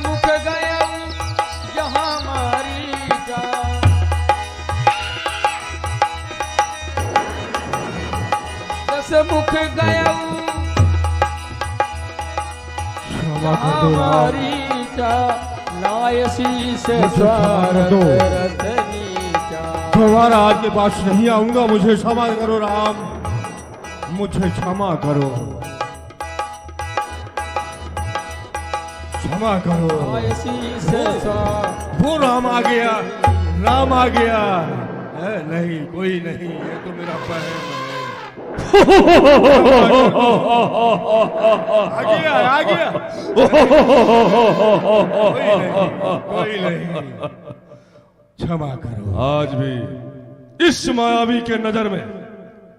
मुख गया जहाँ मारीचा, दस मुख गया जहाँ मारीचा, नायसी से स्वार्थ रथ नीचा। दोबारा आपके पास नहीं आऊंगा, मुझे क्षमा करो राम, मुझे क्षमा करो, क्षमा करो। वो राम आ गया, राम आ गया। नहीं कोई नहीं, ये तो मेरा बहन है। आ गया आ गया। कोई नहीं, क्षमा करो। आज भी इस मायावी के नजर में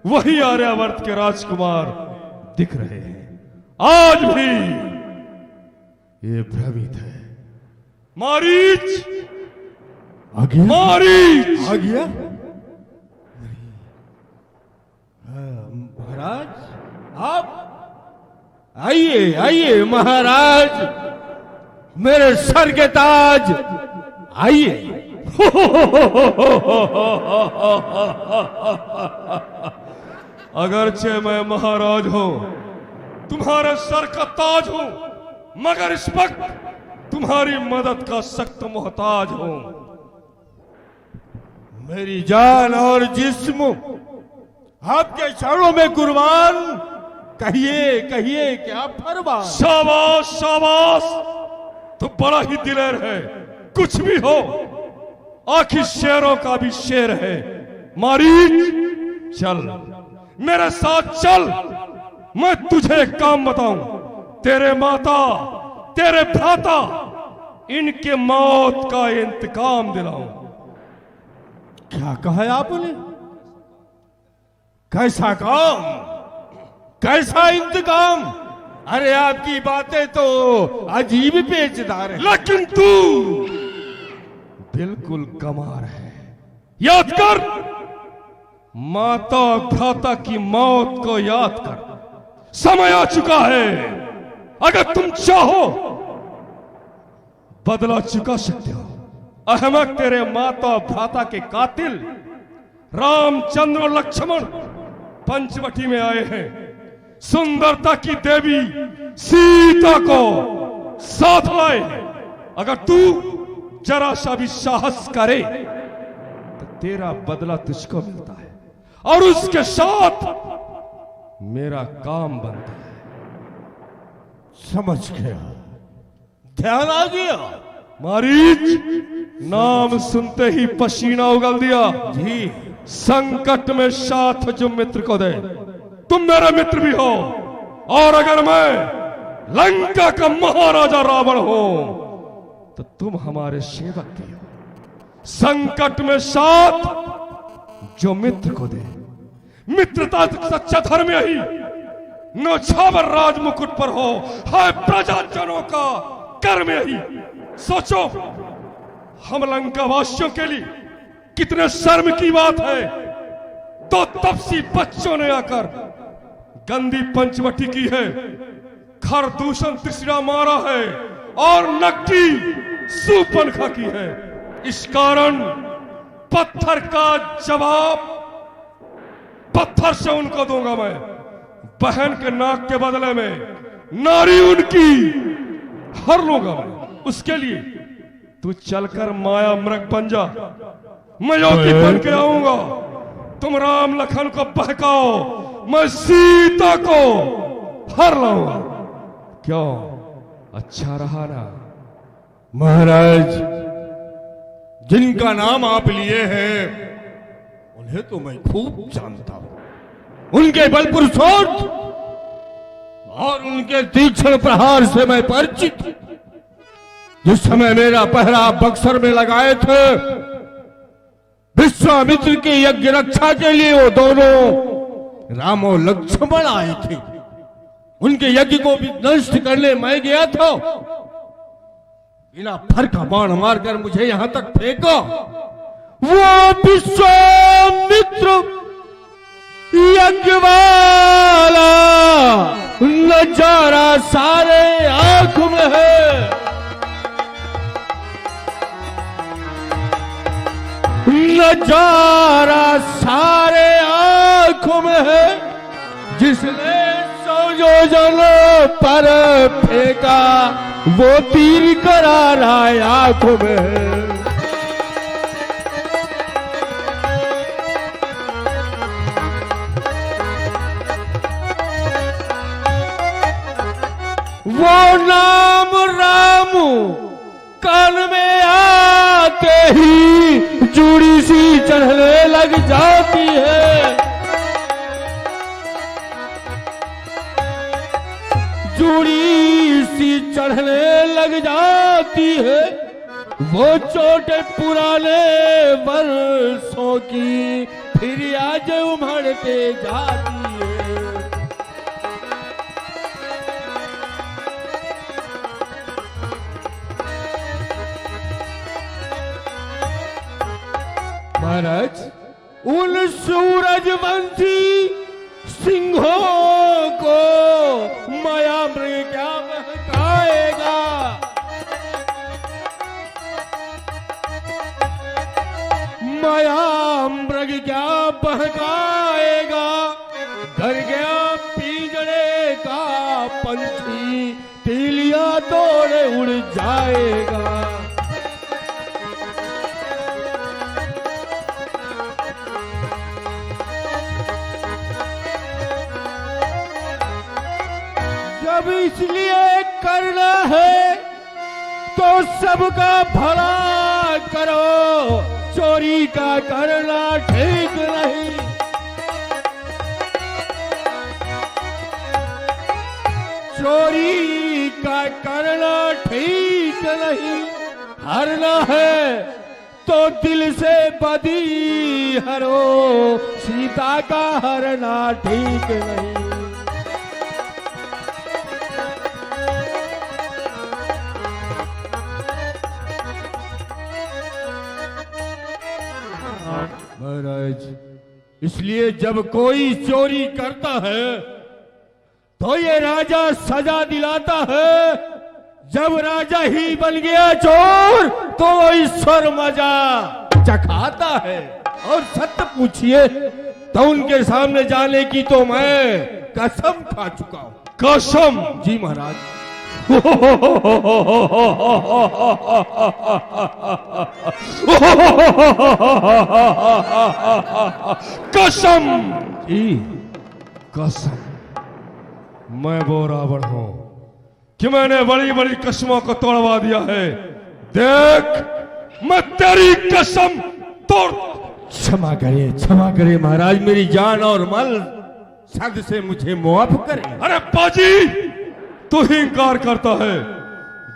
वही आर्यावर्त के राजकुमार दिख रहे हैं। आज भी ये भ्रमित है। मारीच आ गया, मारीच आ गया। महाराज आप आइए आइए महाराज, मेरे सर के ताज आइए। अगरचे मैं महाराज हूं, तुम्हारे सर का ताज हूं, मगर इस वक्त तुम्हारी मदद का सख्त मोहताज हूं। मेरी जान और जिस्म आपके चरणों में कुर्बान। कहिए कहिए क्या फरमान। शाबाश शाबाश, तो बड़ा ही दिलेर है। कुछ भी हो, आखिर शेरों का भी शेर है। मारीच चल मेरे साथ चल, मैं तुझे एक काम बताऊं। तेरे माता तेरे भ्राता इनके मौत का इंतकाम दिलाऊं। क्या कहा है आपने? कैसा काम, कैसा इंतकाम? अरे आपकी बातें तो अजीब पेचदार है। लेकिन तू बिल्कुल कमार है। याद कर, माता भ्राता की मौत को याद कर। समय आ चुका है। अगर तुम चाहो बदला चुका सकते हो। अहमक तेरे माता भ्राता के कातिल रामचंद्र और लक्ष्मण पंचवटी में आए हैं। सुंदरता की देवी सीता को साथ लाए हैं। अगर तू जरा सा भी साहस करे तो तेरा बदला तुझको मिलता है, और उसके साथ मेरा काम बनता है। समझ गया, ध्यान आ गया। मारीच नाम सुनते ही पसीना उगल दिया। जी, संकट में साथ जो मित्र को दे। तुम मेरा मित्र भी हो, और अगर मैं लंका का महाराजा रावण हूं तो तुम हमारे सेवक भी हो। संकट में साथ जो मित्र को दे। मित्रता सच्चा धर्म यही नौछावर राजमुकुट पर हो, है प्रजाजनों का कर्म यही। सोचो, हम लंका वासियों के लिए कितने शर्म की बात है। तो तपसी बच्चों ने आकर गंदी पंचवटी की है, खरदूषण त्रिशिरा मारा है, और नकटी सुपनखा की है। इस कारण पत्थर का जवाब पत्थर से उनको दूंगा मैं। बहन के नाक के बदले में नारी उनकी हर लूंगा मैं। उसके लिए तू चलकर माया मृग बन जा, मैं योगी बन के आऊंगा। तुम राम लखन को बहकाओ, मैं सीता को हर लाऊंगा। क्यों, अच्छा रहा ना? महाराज, जिनका नाम आप लिए हैं उन्हें तो मैं खूब जानता हूं। उनके बल पुरुषार्थ और उनके तीक्ष्ण प्रहार से मैं परिचित हूं। जिस समय मेरा पहरा बक्सर में लगाए थे, विश्वामित्र के यज्ञ रक्षा के लिए वो दोनों राम और लक्ष्मण आए थे। उनके यज्ञ को भी नष्ट करने मैं गया था। बिना फर का बाण मारकर मुझे यहां तक फेंका। वो विश्वामित्र यज्ञ वाला नजारा सारे आंख में है। नजारा सारे आंखों में है, जिसने संयोजन पर फेंका वो तीर करारा आंखों में है। वो नाम राम कान में आते ही जूड़ी सी चढ़ने लग जाती है, जूड़ी सी चढ़ने लग जाती है। वो चोटें पुराने वर्षों की फिर आज उमड़ते जाती है। महाराज, उन सूरजवंशी सिंहों को माया मृग क्या बहकाएगा, माया मृग क्या बहकाएगा। डर गया पिंजड़े का पंछी, तीलियां तोड़े उड़ जाएगा। जब इसलिए करना है तो सबका भला करो, चोरी का करना ठीक नहीं। चोरी का करना ठीक नहीं। हरना है तो दिल से बदी हरो, सीता का हरना ठीक नहीं। महाराज, इसलिए जब कोई चोरी करता है तो ये राजा सजा दिलाता है। जब राजा ही बन गया चोर तो वो ईश्वर मजा चखाता है। और सत्य पूछिए तो उनके सामने जाने की तो मैं कसम खा चुका हूं। कसम? जी महाराज। कसम जी, कसम। मैं वो रावण हूं कि मैंने बड़ी बड़ी कसमों को तोड़वा दिया है। देख, मैं तेरी कसम तोड़। क्षमा करे महाराज, मेरी जान और माल सद से मुझे मुआफ करें। अरे पाजी, तू ही इंकार करता है।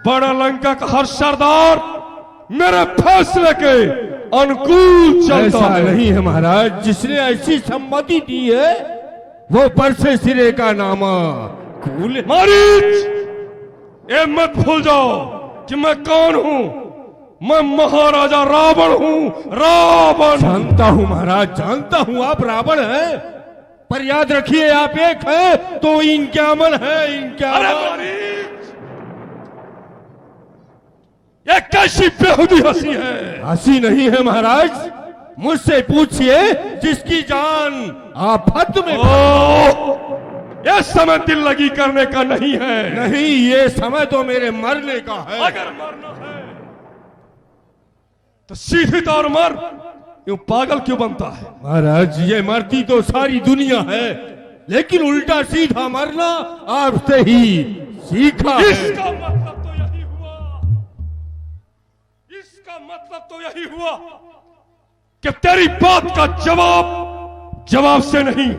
बड़ा लंका का हर सरदार मेरे फैसले के अनुकूल चलता ऐसा है। नहीं है महाराज, जिसने ऐसी सम्मति दी है वो परसे सिरे का नामा कूल। मारीच, ये मत भूल जाओ कि मैं कौन हूं। मैं महाराजा रावण हूं, रावण। जानता हूं महाराज, जानता हूं आप रावण हैं, पर याद रखिए आप एक है तो इनक्यामन है, इनक्यामन। अरे मारीच, ये कैसी बेहुदी हंसी है? हंसी नहीं है महाराज, मुझसे पूछिए जिसकी जान आफत में। ये समय दिल लगी करने का नहीं है। नहीं, ये समय तो मेरे मरने का है। अगर मरना है तो सीधी तौर मर, यूं पागल क्यों बनता है? महाराज, ये मरती तो सारी दुनिया है, लेकिन उल्टा सीधा मरना आपसे ही सीखा है। इसका मतलब तो यही हुआ, इसका मतलब तो यही हुआ कि तेरी बात का जवाब से नहीं,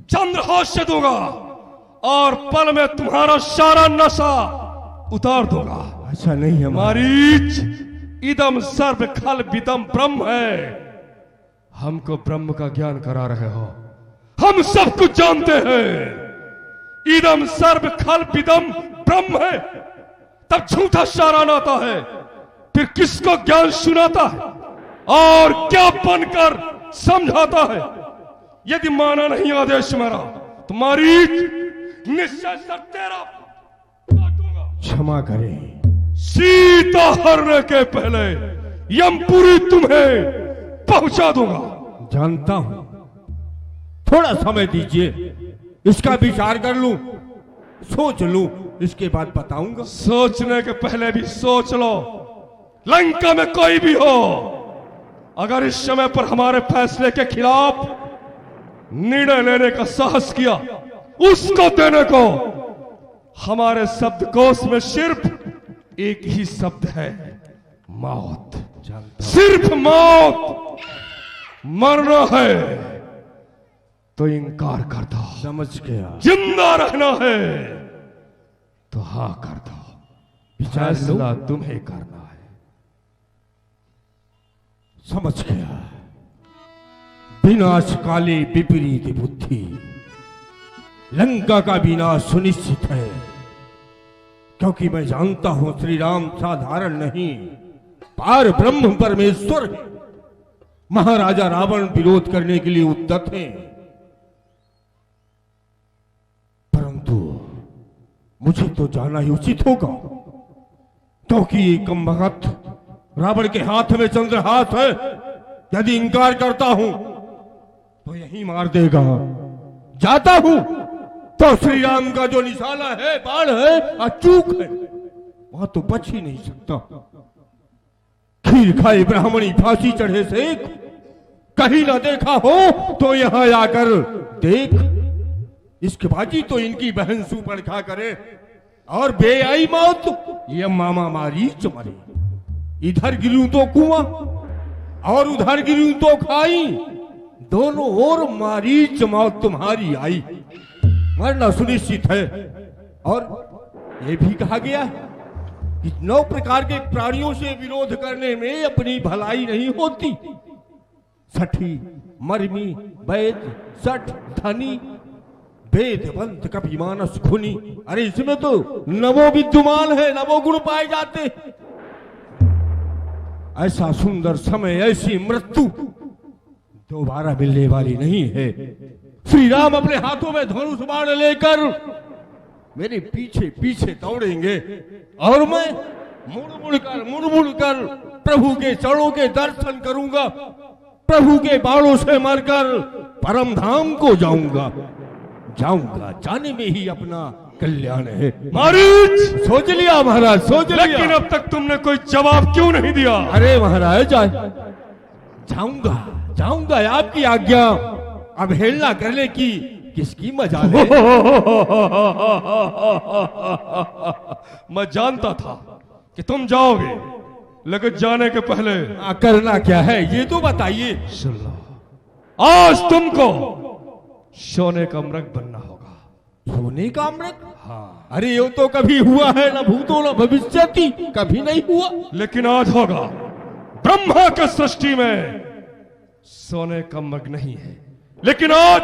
चंद्रहास से दूंगा और पल में तुम्हारा सारा नशा उतार दूंगा। ऐसा नहीं है मारीच, इदम सर्व खल विदम ब्रह्म है। हमको ब्रह्म का ज्ञान करा रहे हो। हम सब कुछ जानते हैं। इदम सर्व खल विदम ब्रह्म है, तब झूठा शारान आता है, फिर किसको ज्ञान सुनाता है और क्या बनकर समझाता है? यदि माना नहीं आदेश मेरा तो मारीच निश्चय से तेरा काटूंगा। क्षमा करें। सीता हरने के पहले यमपुरी तुम्हें पहुंचा दूंगा। जानता हूं, थोड़ा समय दीजिए, इसका विचार कर लूं, सोच लूं, इसके बाद बताऊंगा। सोचने के पहले भी सोच लो, लंका में कोई भी हो, अगर इस समय पर हमारे फैसले के खिलाफ निर्णय लेने का साहस किया, उसको देने को हमारे शब्दकोश में सिर्फ एक ही शब्द है, मौत। सिर्फ मौत। मरना है तो इनकार कर दो, समझ गया। जिंदा रहना है तो हाँ कर दो। फैसला तुम्हें करना है। समझ गया। विनाश काले विपरीत बुद्धि, लंका का विनाश सुनिश्चित है, क्योंकि मैं जानता हूं श्री राम साधारण नहीं, पार ब्रह्म परमेश्वर है। महाराजा रावण विरोध करने के लिए उद्यत हैं, परंतु मुझे तो जाना ही उचित होगा, क्योंकि ये कमबख्त रावण के हाथ में चंद्रहास है। यदि इंकार करता हूं तो यही मार देगा। जाता हूं तो श्री राम का जो निशाना है, बाण है, अचूक है, वहां तो बच ही नहीं सकता। खीर खाए ब्राह्मणी फांसी चढ़े से कहीं ना देखा हो तो यहां आकर देख। इसके बाजी तो इनकी बहन सुपर्णखा करे और बेआई मौत ये मामा मारीच मरे। इधर गिरूं तो कुआं और उधर गिरूं तो खाई, दोनों ओर मारीच मौत तुम्हारी आई। मरना सुनिश्चित है। और यह भी कहा गया कि 9 प्रकार के प्राणियों से विरोध करने में अपनी भलाई नहीं होती। सठी, मरमी, वैद, सठ, धनी, वेदवंत, कभी मानस, खुनी। अरे इसमें तो नवो विद्यमान है, नवो गुण पाए जाते। ऐसा सुंदर समय, ऐसी मृत्यु दोबारा मिलने वाली नहीं है। श्री राम अपने हाथों में धनुष बाण लेकर मेरे पीछे पीछे दौड़ेंगे और मैं मुड़ मुड़ कर प्रभु के चरणों के दर्शन करूंगा। प्रभु के बाणों से मरकर परम धाम को जाऊंगा। जाने में ही अपना कल्याण है। मारीच, सोच लिया महाराज, सोच लिया। लेकिन अब तक तुमने कोई जवाब क्यों नहीं दिया? अरे महाराज, जाऊंगा आपकी आज्ञा। अवहेलना करने की किसकी मजाल है? मैं जानता था कि तुम जाओगे, लेकिन जाने के पहले करना क्या है ये तो बताइए। सुन लो, आज तुमको सोने का मृग बनना होगा। सोने का मृग? हाँ। अरे ये तो कभी हुआ है, न भूतो न भविष्यति, कभी नहीं हुआ। लेकिन आज होगा। ब्रह्मा के सृष्टि में सोने का मृग नहीं है, लेकिन आज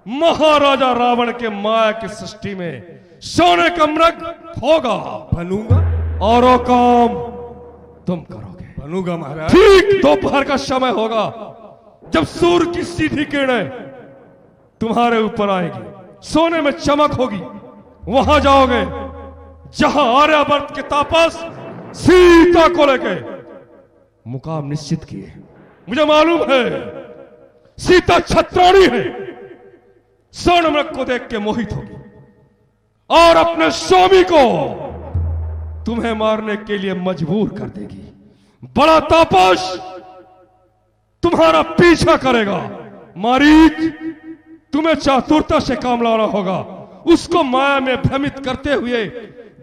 महाराजा रावण के माया की सृष्टि में सोने का मृग होगा। बनूंगा और वो काम तुम करोगे। बनूंगा महाराज। ठीक दोपहर का समय होगा, जब सूर्य की सीधी किरणें तुम्हारे ऊपर आएगी, सोने में चमक होगी। वहां जाओगे जहां आर्यवर्त के तापस सीता को लेके मुकाम निश्चित किए। मुझे मालूम है सीता छत्राणी है, स्वर्ण मृग को देख के मोहित होगी और अपने स्वामी को तुम्हें मारने के लिए मजबूर कर देगी। बड़ा तापस तुम्हारा पीछा करेगा। मारीच, तुम्हें चातुरता से काम लाना होगा। उसको माया में भ्रमित करते हुए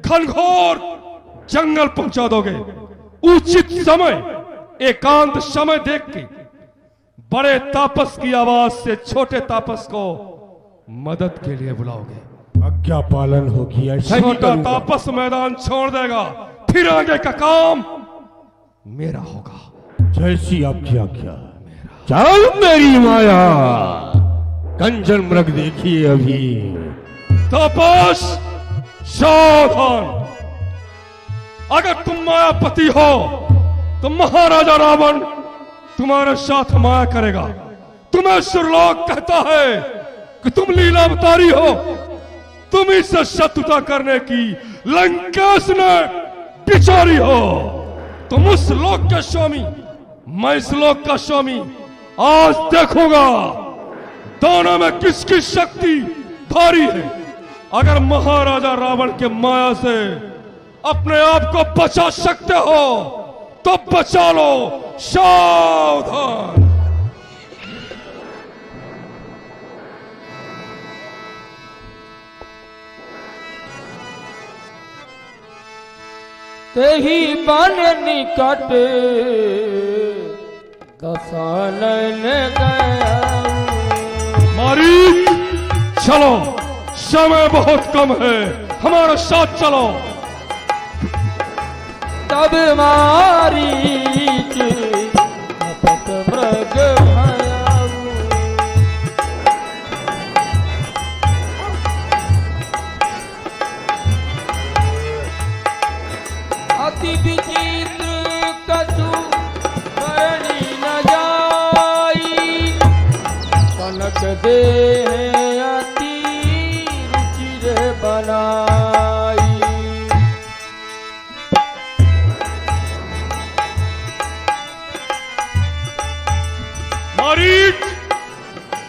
घनघोर जंगल पहुंचा दोगे। उचित समय, एकांत समय देख के बड़े तापस की आवाज से छोटे तापस को मदद के लिए बुलाओगे। आज्ञा पालन होगी। ऐसा ही छोटा करूंगा। तापस मैदान छोड़ देगा, फिर आगे का काम मेरा होगा। जैसी आपकी आज्ञा। चल मेरी माया, कंचन मृग देखिए अभी। तापस सावधान, अगर तुम मायापति हो तो महाराजा रावण तुम्हारे साथ माया करेगा। तुम्हें सुरलोक कहता है कि तुम लीला अवतारी हो। तुम इससे शत्रुता करने की लंकेश ने बिचारी हो। तुम उस लोक के स्वामी मैं इस लोक का स्वामी आज देखूंगा दोनों में किसकी शक्ति भारी है। अगर महाराजा रावण के माया से अपने आप को बचा सकते हो तो बचा लो। सावधान। तेही बन निकट दशानन गया। मारी चलो, समय बहुत कम है, हमारे साथ चलो। तब मारीच कपट मृग भयाऊ। अति विचित्र कछु करनी न जाई। कनक देह अति रुचिर बनाई। मारीच,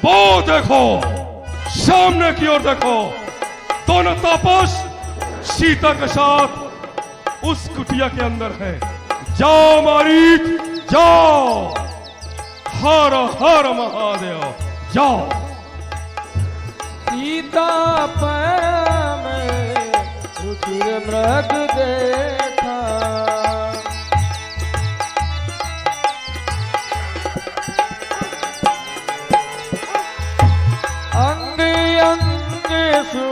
वो देखो, सामने की ओर देखो, दोनों तापस सीता के साथ उस कुटिया के अंदर है। जाओ मारीच, जाओ। हर हर महादेव, जाओ। सीता पैर में रुचिर मृग देखा। अंग अंग सु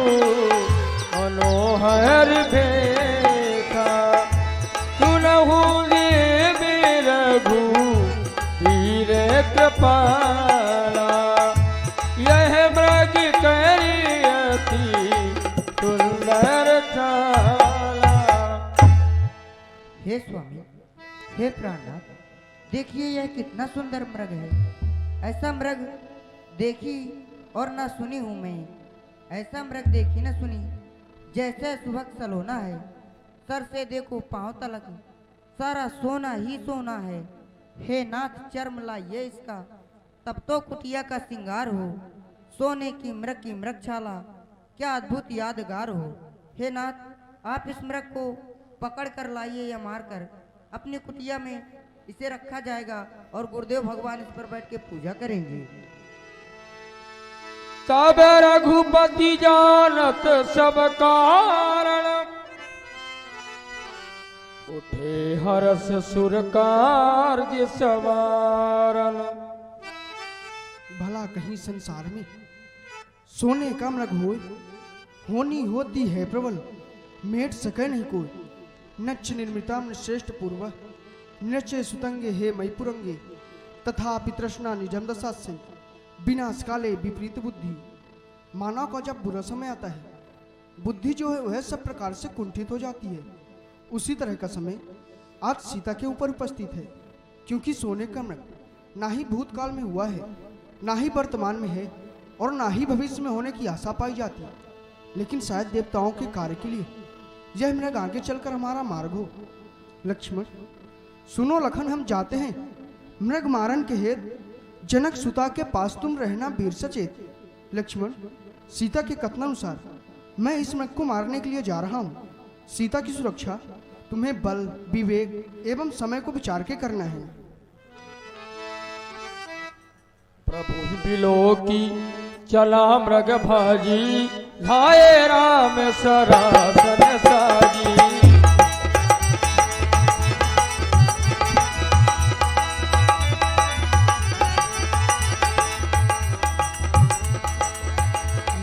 मनोहर भेखा। सुनहु देव रघु वीर कृपाला। यह मृग करियति सुंदर छाला। हे स्वामी, हे प्राणनाथ, देखिए यह कितना सुंदर मृग है। ऐसा मृग देखी और ना सुनी हूँ मैं। ऐसा मृग देखी ना सुनी। जैसे सुबह सलोना है, सर से देखो पांव तलक सारा सोना ही सोना है। हे नाथ, चर्म लाइए इसका, तब तो कुटिया का श्रृंगार हो। सोने की मृगछाला क्या अद्भुत यादगार हो। हे नाथ, आप इस मृग को पकड़ कर लाइए या मार कर अपनी कुटिया में इसे रखा जाएगा और गुरुदेव भगवान इस पर बैठ के पूजा करेंगे। तब रघुपति जानत सब कारण। उठे हर्ष सुर कार्य सवारन। भला कहीं संसार में सोने का मृग हो, होनी होती है प्रबल, मेट सके नहीं कोई। नच निर्मिता श्रेष्ठ पूर्व, नचे सुतंगे हे मईपुरंगे। तथा पितृष्णा निजम दशा से विनाश काले विपरीत बुद्धि। मानव का जब बुरा समय आता है, बुद्धि जो है वह सब प्रकार से कुंठित हो जाती है। उसी तरह का समय आज सीता के ऊपर उपस्थित है, क्योंकि सोने का मृग ना ही भूतकाल में हुआ है, ना ही वर्तमान में है, और ना ही भविष्य में होने की आशा पाई जाती है। लेकिन शायद देवताओं के कार्य के लिए यह मृग आगे चलकर हमारा मार्ग हो। लक्ष्मण सुनो लखन, हम जाते हैं मृग मारन के हेतु जनक सुता के पास तुम रहना वीर सचेत। लक्ष्मण, सीता के कथनानुसार मैं इस मृग को मारने के लिए जा रहा हूँ। सीता की सुरक्षा तुम्हें बल, विवेक एवं समय को विचार के करना है। प्रभु बिलो की चला मृग भाजी। धाये राम सरासन साजी।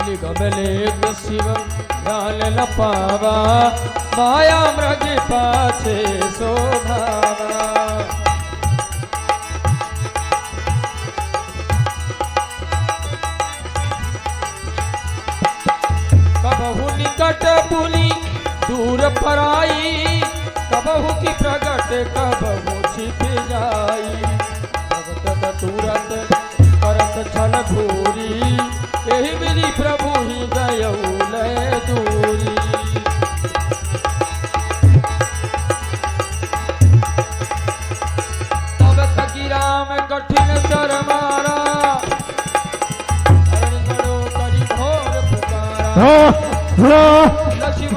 निगमलेख शिव ज्ञान न पावा। माया मृग पाछे शोभावा। कबहु निकट पुनि दूर पराई। कबहु की प्रगट कबहु छिप जाई। प्रगट तुरंत करत छल घूरी। यही मिली प्रभु ही गयऊ लय दूरी। तब तक लक्ष्मण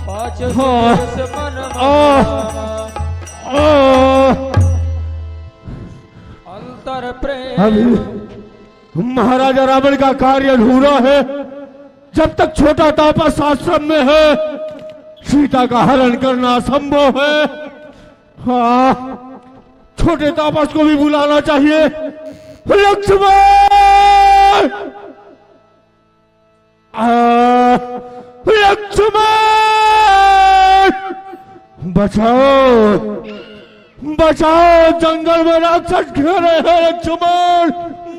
पाँच से मन अंतर प्रेम। अभी महाराजा रावण का कार्य अधूरा है। जब तक छोटा तापस आश्रम में है, सीता का हरण करना असंभव है। हाँ, छोटे तापस को भी बुलाना चाहिए। लक्ष्मण, लक्ष्मण, बचाओ, बचाओ, जंगल में राक्षस घेरे हैं। लक्ष्मण,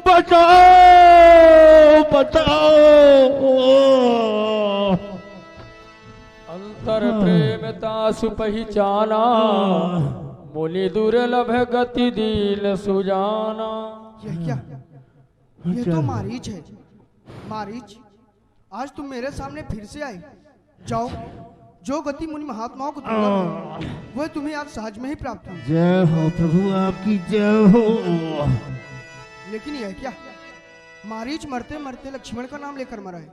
बचाओ, बचाओ। अंतर प्रेम तासु पहचाना, मुनि दुर्लभ गति दीन सुजाना। यह क्या? ये तो मारीच है। मारीच, आज तुम मेरे सामने फिर से आए। जाओ, जो गति मुनि महात्माओं को दुर्लभ है, वह तुम्हें आज सहज में ही प्राप्त हुई। जय हो प्रभु, आपकी जय हो। लेकिन यह क्या? मारीच मरते मरते लक्ष्मण का नाम लेकर मरा है।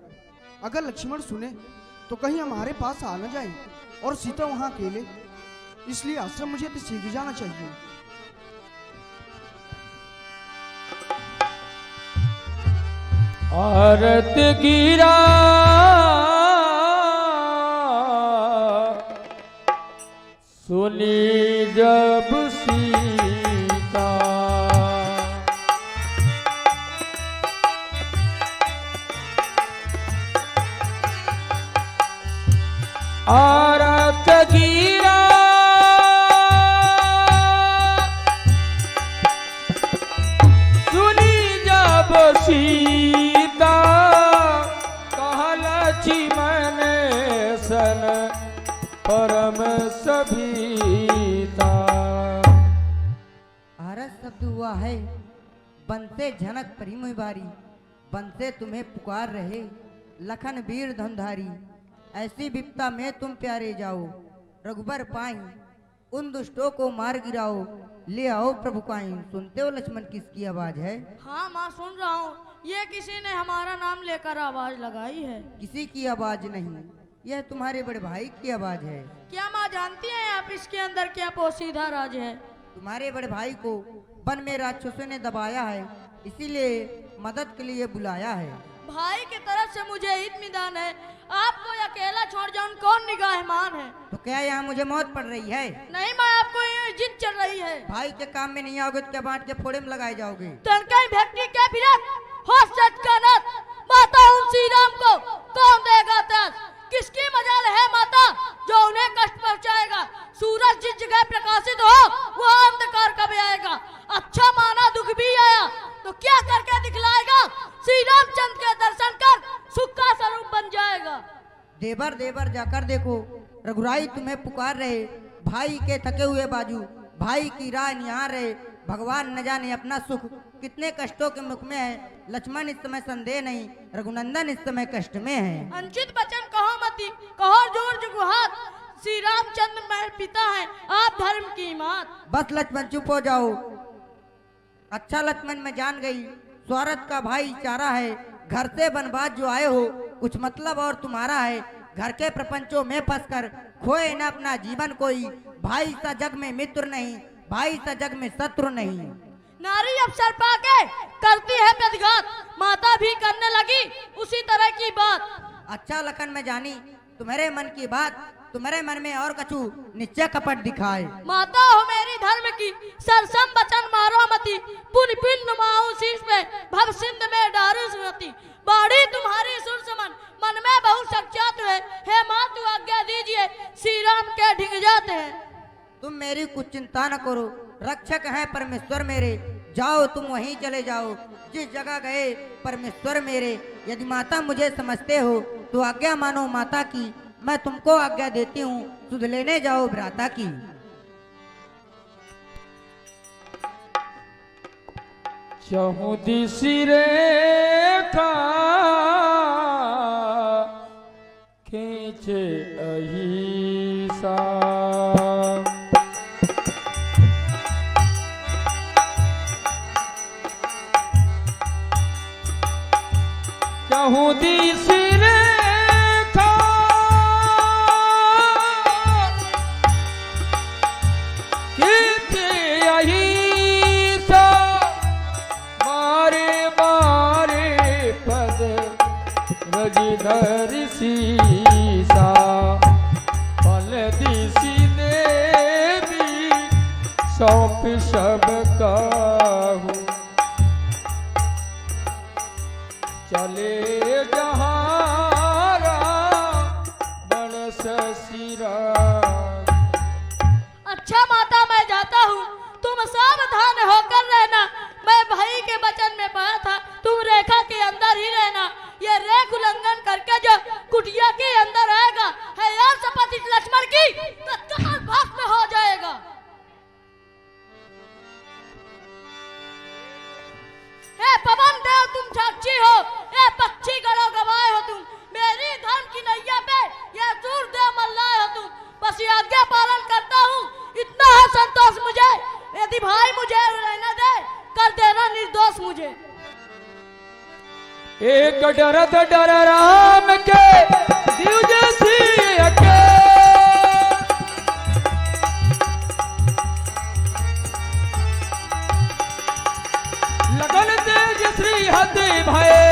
अगर लक्ष्मण सुने तो कहीं हमारे पास आ न जाए और सीता वहां अकेले। इसलिए आश्रम मुझे अति शीघ्र जाना चाहिए। आरत गिरा सुनी जब सीता, आरत गिरा सुनी जब सीता, कहलछि मैंने सन परम सभीता। आरस शब्द हुआ है बन से झनक परिमय बारी, बन से तुम्हें पुकार रहे लखन वीर धनधारी। ऐसी विपता में तुम प्यारे जाओ, रघुबर पाई उन दुष्टों को मार गिराओ। ले आओ प्रभु काई। सुनते हो लक्ष्मण किसकी आवाज है? हाँ माँ सुन रहा हूँ। ये किसी ने हमारा नाम लेकर आवाज लगाई है। किसी की आवाज नहीं, यह तुम्हारे बड़े भाई की आवाज है। क्या माँ जानती हैं आप इसके अंदर क्या पोशीदा राज है? तुम्हारे बड़े भाई को वन में राक्षसों ने दबाया है, इसीलिए मदद के लिए बुलाया है। भाई की तरफ से मुझे इत्मीनान है। आपको अकेला छोड़ जाऊं कौन निगाहमान है? तो क्या यहाँ मुझे मौत पड़ रही है? नहीं माँ, आपको ये जिद चल रही है। भाई के काम में नहीं आओगे तो क्या बांट के फोड़े में लगाए जाओगे? तनकाई भक्ति के फिरत हो सच का नत, माता उन श्री राम को कौन देगा तस? किसकी मजाल है माता जो उन्हें कष्ट पहुंचाएगा? सूरज जिस जगह प्रकाशित हो वह अंधकार कब आएगा? अच्छा माना दुख भी आया तो क्या करके दिखलाएगा? श्री रामचंद्र के दर्शन कर सुख का स्वरूप बन जाएगा। देवर देवर जाकर देखो, रघुराई तुम्हें पुकार रहे। भाई के थके हुए बाजू, भाई की राह निहार रहे। भगवान न जाने अपना सुख कितने कष्टों के मुख में है। लक्ष्मण इस समय संदेह नहीं, रघुनंदन इस समय कष्ट में है। अंचित बचन कहो मती, कहो जोर जुगुहात। श्री रामचंद्र मेरे पिता हैं, आप धर्म की मात। बस लक्ष्मण चुप हो जाओ। अच्छा लक्ष्मण मैं जान गई, स्वार्थ का भाईचारा है। घर से बनवास जो आए हो कुछ मतलब और तुम्हारा है। घर के प्रपंचों में फंसकर खोए न अपना जीवन कोई। भाई सा जग में मित्र नहीं, भाई सा जग में शत्रु नहीं। नारी अवसर पाके करती है प्रतिघात, माता भी करने लगी उसी तरह की बात। अच्छा लखन में जानी तुम्हारे मन की बात, तुम्हारे मन में और कछु निश्चय कपट दिखाए। माता हो मेरी धर्म की, सरसम बचन मारो मती। पुन पिन नुमाऊं शीश पे, भव सिंध में डारू सुरती। बाड़ी तुम्हारी सुर समन, मन में बहुत सच्चात है। हे माँ तू आज्ञा दीजिए, श्री राम के ढिग जाते हैं। तुम मेरी कुछ चिंता न करो, रक्षक है परमेश्वर मेरे। जाओ तुम वहीं चले जाओ जिस जगह गए परमेश्वर मेरे। यदि माता मुझे समझते हो तो आज्ञा मानो माता की। मैं तुमको आज्ञा देती हूँ, सुध लेने जाओ भ्राता की। चहु दिशि रेखा खींचे अहिसा। चहुदी सिरे खा रजी सीसा फल दिसी देवी सौंप सब काहू चले जहारा बन ससिरा। अच्छा माता, मैं जाता हूँ, तुम सावधान होकर रहना। मैं भाई के वचन में पाया था तुम रेखा के अंदर ही रहना। ये रेख उल्लंघन करके जो कुटिया के अंदर आएगा है यार शपथ इस लक्ष्मण की तो चक्कर भस्म हो जाएगा। हे पवन देव तुम साक्षी हो, हे पक्षी गणों गवाए हो तुम, मेरी धर्म की नैया पे ये सूर्यदेव मल्लाए हो तुम। बस ये आज्ञा पालन करता हूँ, इतना है संतोष मुझे। यदि भाई मुझे रहने दे कर देना निर्दोष मुझे। एक डरत डर राम के दिव्य सिंह के लगन तेज श्री हति भय